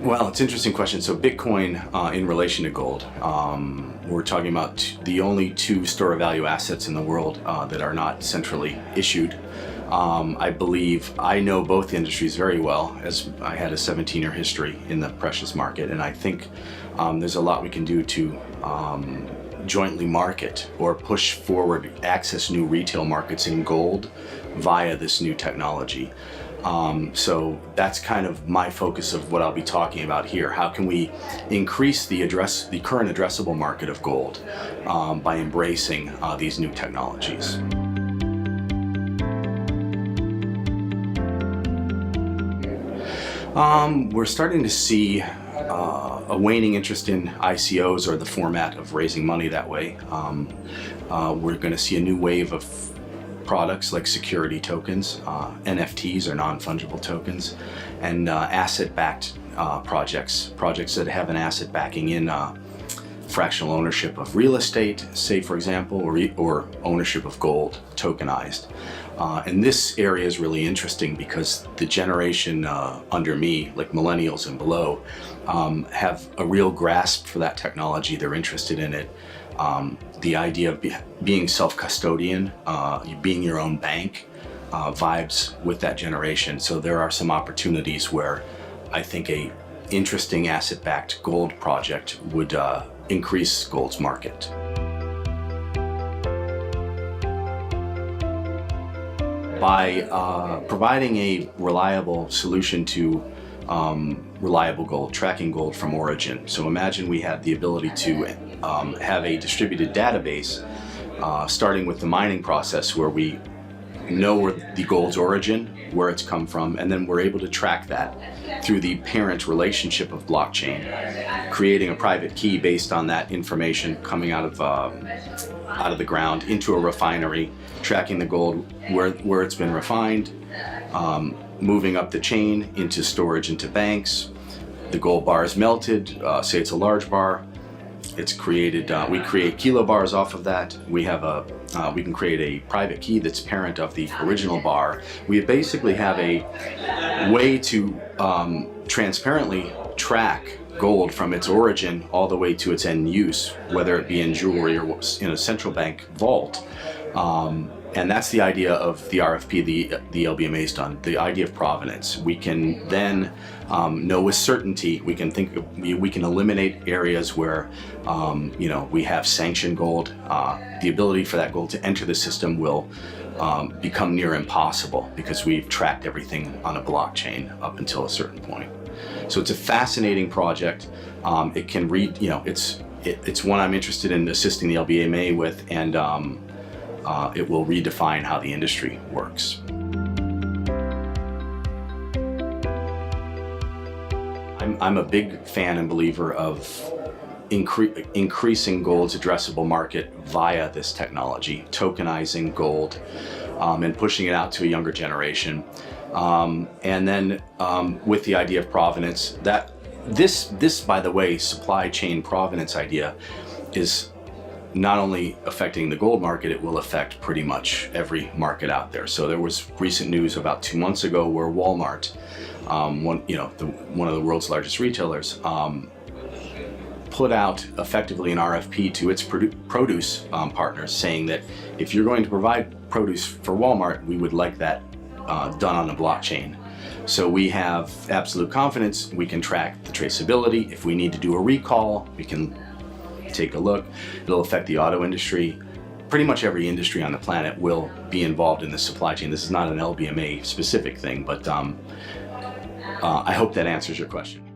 Well, it's an interesting question. So Bitcoin, in relation to gold, we're talking about the only two store of value assets in the world that are not centrally issued. I believe I know both industries very well, as I had a 17-year history in the precious market, and I think there's a lot we can do to jointly market or push forward, access new retail markets in gold via this new technology. So that's kind of my focus of what I'll be talking about here. How can we increase the current addressable market of gold by embracing these new technologies? We're starting to see a waning interest in ICOs, or the format of raising money that way. We're going to see a new wave of products like security tokens, NFTs or non-fungible tokens, and asset-backed projects that have an asset backing in fractional ownership of real estate, say for example, or ownership of gold, tokenized. And this area is really interesting because the generation under me, like millennials and below, have a real grasp for that technology. They're interested in it. The idea of being self-custodian, being your own bank, vibes with that generation. So there are some opportunities where I think a interesting asset-backed gold project would increase gold's market. By providing a reliable solution to reliable gold, tracking gold from origin. So imagine we had the ability to have a distributed database, starting with the mining process, where we know where the gold's origin, where it's come from, and then we're able to track that through the parent relationship of blockchain, creating a private key based on that information coming out of the ground into a refinery, tracking the gold where it's been refined, moving up the chain into storage into banks. The gold bar is melted, say it's a large bar. It's created, we create kilobars off of that. We can create a private key that's parent of the original bar. We basically have a way to transparently track gold from its origin all the way to its end use, whether it be in jewelry or in a central bank vault. And that's the idea of the RFP the LBMA's done, the idea of provenance. We can then know with certainty, we can eliminate areas where we have sanctioned gold. The ability for that gold to enter the system will become near impossible because we've tracked everything on a blockchain up until a certain point. So it's a fascinating project. It can read, it's one I'm interested in assisting the LBMA with, and it will redefine how the industry works. I'm a big fan and believer of increasing gold's addressable market via this technology, tokenizing gold, and pushing it out to a younger generation. And then with the idea of provenance, that this, by the way, supply chain provenance idea is not only affecting the gold market, it will affect pretty much every market out there. So there was recent news about 2 months ago where Walmart, one of the world's largest retailers, put out effectively an RFP to its produce partners, saying that if you're going to provide produce for Walmart, we would like that done on a blockchain. So we have absolute confidence. We can track the traceability. If we need to do a recall, we can take a look. It'll affect the auto industry. Pretty much every industry on the planet will be involved in the supply chain. This is not an LBMA specific thing, but I hope that answers your question.